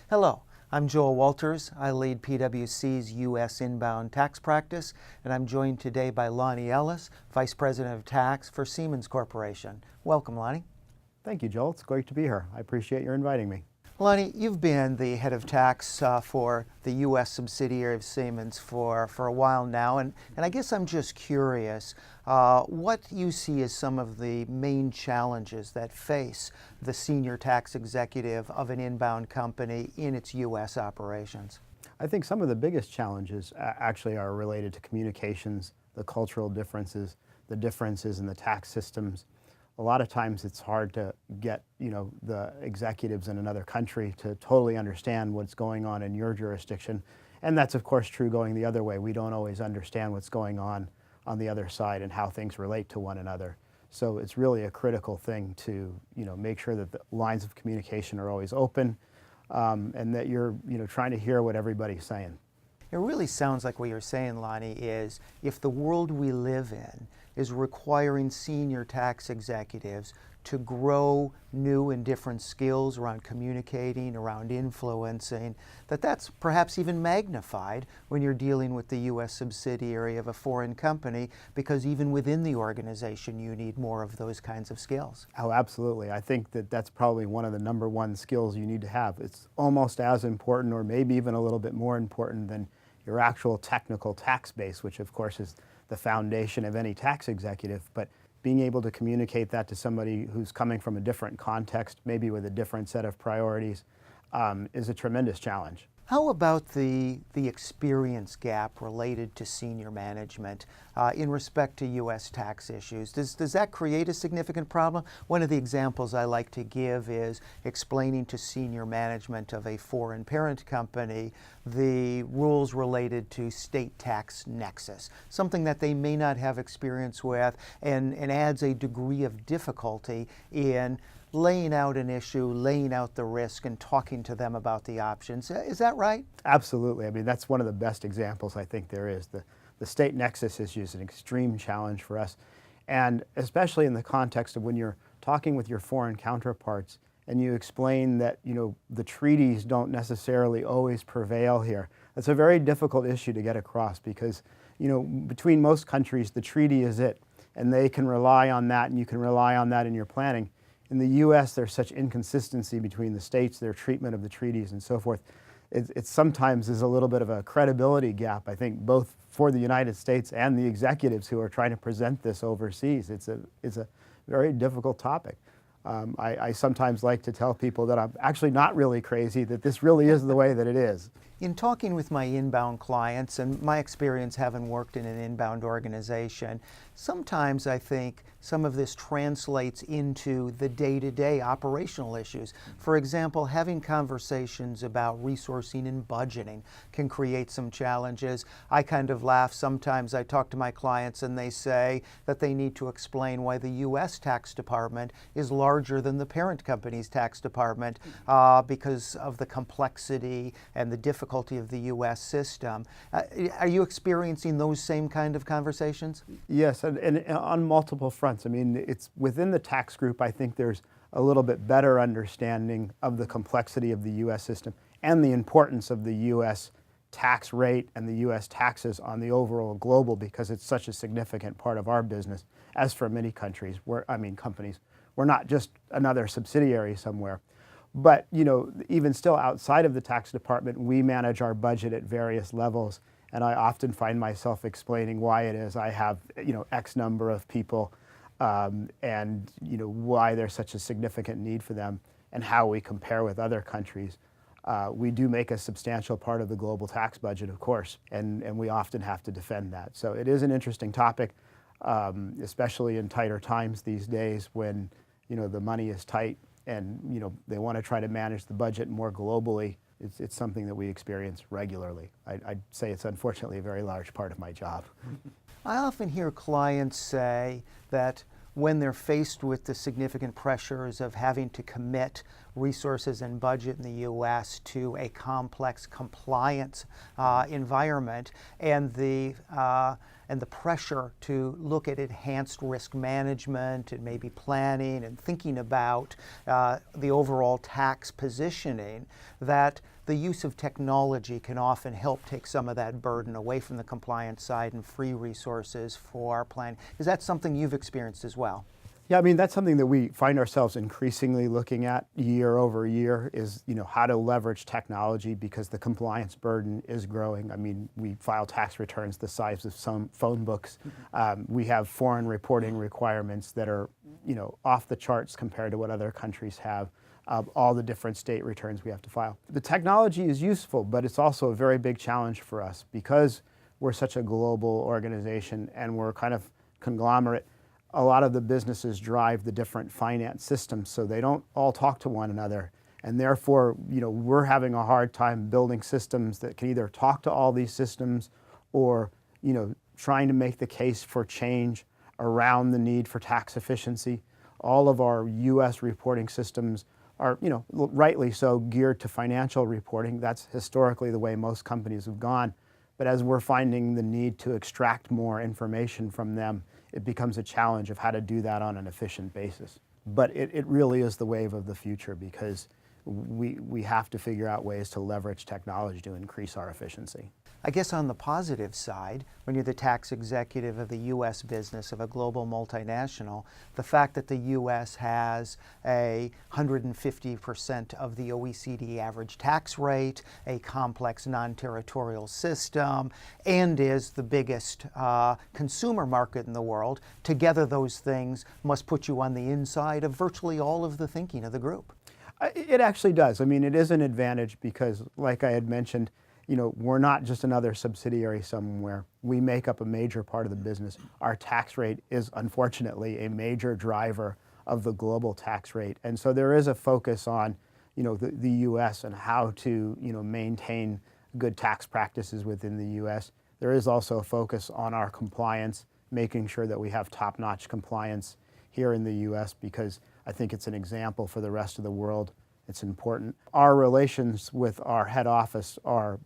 Hello, I'm Joel Walters. I lead PwC's U.S. inbound tax practice, and I'm joined today by Lonnie Ellis, Vice President of Tax for Siemens Corporation. Welcome, Lonnie. Thank you, Joel. It's great to be here. I appreciate your inviting me. Lonnie, you've been the head of tax for the U.S. subsidiary of Siemens for a while now, and I guess I'm just curious what you see as some of the main challenges that face the senior tax executive of an inbound company in its U.S. operations. I think some of the biggest challenges actually are related to communications, the cultural differences, the differences in the tax systems. A lot of times it's hard to get, the executives in another country to totally understand what's going on in your jurisdiction. And that's of course true going the other way. We don't always understand what's going on the other side and how things relate to one another. So it's really a critical thing to, make sure that the lines of communication are always open and that you're, trying to hear what everybody's saying. It really sounds like what you're saying, Lonnie, is if the world we live in is requiring senior tax executives to grow new and different skills around communicating, around influencing, that's perhaps even magnified when you're dealing with the U.S. subsidiary of a foreign company, because even within the organization you need more of those kinds of skills. Oh, absolutely. I think that's probably one of the number one skills you need to have. It's almost as important, or maybe even a little bit more important, than your actual technical tax base, which of course is the foundation of any tax executive. But being able to communicate that to somebody who's coming from a different context, maybe with a different set of priorities, is a tremendous challenge. How about the experience gap related to senior management in respect to U.S. tax issues? Does that create a significant problem? One of the examples I like to give is explaining to senior management of a foreign parent company the rules related to state tax nexus, something that they may not have experience with, and adds a degree of difficulty in laying out an issue, laying out the risk, and talking to them about the options. Is that right? Absolutely. I mean, that's one of the best examples I think there is. The state nexus issue is an extreme challenge for us, and especially in the context of when you're talking with your foreign counterparts and you explain that, the treaties don't necessarily always prevail here. That's a very difficult issue to get across because, between most countries, the treaty is it, and they can rely on that, and you can rely on that in your planning. In the U.S., there's such inconsistency between the states, their treatment of the treaties and so forth. It sometimes is a little bit of a credibility gap, I think, both for the United States and the executives who are trying to present this overseas. It's a very difficult topic. I sometimes like to tell people that I'm actually not really crazy, that this really is the way that it is. In talking with my inbound clients, and my experience having worked in an inbound organization, sometimes I think some of this translates into the day-to-day operational issues. For example, having conversations about resourcing and budgeting can create some challenges. I kind of laugh sometimes. I talk to my clients and they say that they need to explain why the U.S. tax department is larger than the parent company's tax department because of the complexity and the difficulty of the U.S. system. Are you experiencing those same kind of conversations? Yes, and on multiple fronts. I mean, it's within the tax group, I think there's a little bit better understanding of the complexity of the U.S. system and the importance of the U.S. tax rate and the U.S. taxes on the overall global, because it's such a significant part of our business, as for many companies. We're not just another subsidiary somewhere. But, even still outside of the tax department, we manage our budget at various levels. And I often find myself explaining why it is I have, X number of people and, why there's such a significant need for them and how we compare with other countries. We do make a substantial part of the global tax budget, of course, and we often have to defend that. So it is an interesting topic, especially in tighter times these days when, the money is tight and, they want to try to manage the budget more globally. It's something that we experience regularly. I'd say it's unfortunately a very large part of my job. I often hear clients say that when they're faced with the significant pressures of having to commit resources and budget in the U.S. to a complex compliance environment, and the pressure to look at enhanced risk management and maybe planning and thinking about the overall tax positioning, that the use of technology can often help take some of that burden away from the compliance side and free resources for planning. Is that something you've experienced as well? Yeah, I mean, that's something that we find ourselves increasingly looking at year over year is, how to leverage technology because the compliance burden is growing. I mean, we file tax returns the size of some phone books. We have foreign reporting requirements that are, off the charts compared to what other countries have. All the different state returns we have to file. The technology is useful, but it's also a very big challenge for us because we're such a global organization and we're kind of conglomerate. A lot of the businesses drive the different finance systems, so they don't all talk to one another. And therefore, we're having a hard time building systems that can either talk to all these systems or, trying to make the case for change around the need for tax efficiency. All of our U.S. reporting systems are, rightly so, geared to financial reporting. That's historically the way most companies have gone. But as we're finding the need to extract more information from them, it becomes a challenge of how to do that on an efficient basis. But it really is the wave of the future because we have to figure out ways to leverage technology to increase our efficiency. I guess on the positive side, when you're the tax executive of the U.S. business of a global multinational, the fact that the U.S. has a 150% of the OECD average tax rate, a complex non-territorial system, and is the biggest consumer market in the world, together those things must put you on the inside of virtually all of the thinking of the group. It actually does. I mean, it is an advantage because, like I had mentioned, we're not just another subsidiary somewhere. We make up a major part of the business. Our tax rate is unfortunately a major driver of the global tax rate. And so there is a focus on, the U.S. and how to, maintain good tax practices within the U.S. There is also a focus on our compliance, making sure that we have top-notch compliance here in the U.S. because I think it's an example for the rest of the world. It's important. Our relations with our head office are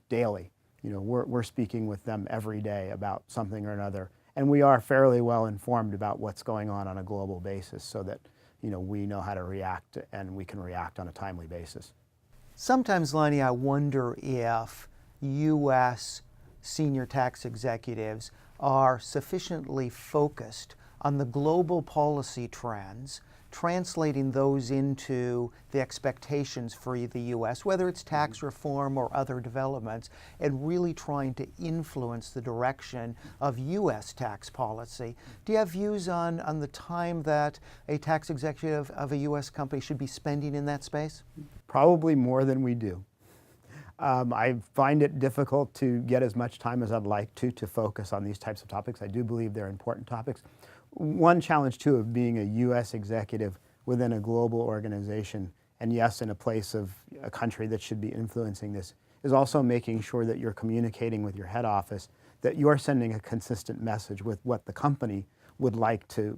daily. We're speaking with them every day about something or another. And we are fairly well informed about what's going on a global basis so that, we know how to react and we can react on a timely basis. Sometimes, Lonnie, I wonder if U.S. senior tax executives are sufficiently focused on the global policy trends, translating those into the expectations for the U.S., whether it's tax reform or other developments, and really trying to influence the direction of U.S. tax policy. Do you have views on the time that a tax executive of a U.S. company should be spending in that space? Probably more than we do. I find it difficult to get as much time as I'd like to focus on these types of topics. I do believe they're important topics. One challenge, too, of being a U.S. executive within a global organization, and yes, in a place of a country that should be influencing this, is also making sure that you're communicating with your head office, that you're sending a consistent message with what the company would like to,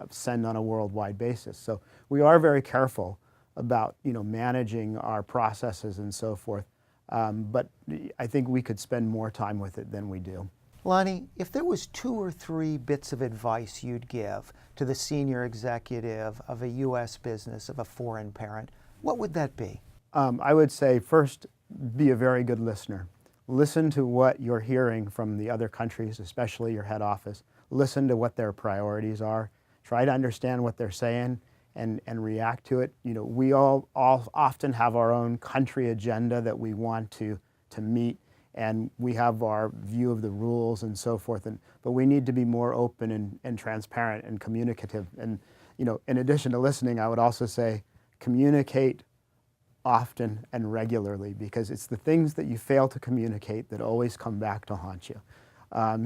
send on a worldwide basis. So we are very careful about, managing our processes and so forth, but I think we could spend more time with it than we do. Lonnie, if there was 2 or 3 bits of advice you'd give to the senior executive of a U.S. business of a foreign parent, what would that be? I would say, first, be a very good listener. Listen to what you're hearing from the other countries, especially your head office. Listen to what their priorities are. Try to understand what they're saying and react to it. We all often have our own country agenda that we want to meet, and we have our view of the rules and so forth. But we need to be more open and transparent and communicative. And in addition to listening, I would also say communicate often and regularly, because it's the things that you fail to communicate that always come back to haunt you.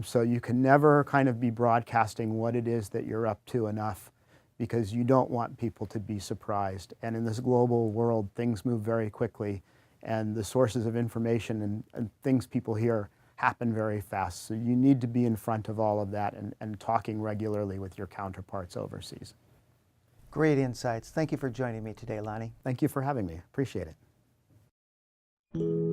So you can never kind of be broadcasting what it is that you're up to enough, because you don't want people to be surprised. And in this global world, things move very quickly, and the sources of information and things people hear happen very fast. So you need to be in front of all of that and talking regularly with your counterparts overseas. Great insights. Thank you for joining me today, Lonnie. Thank you for having me. Appreciate it.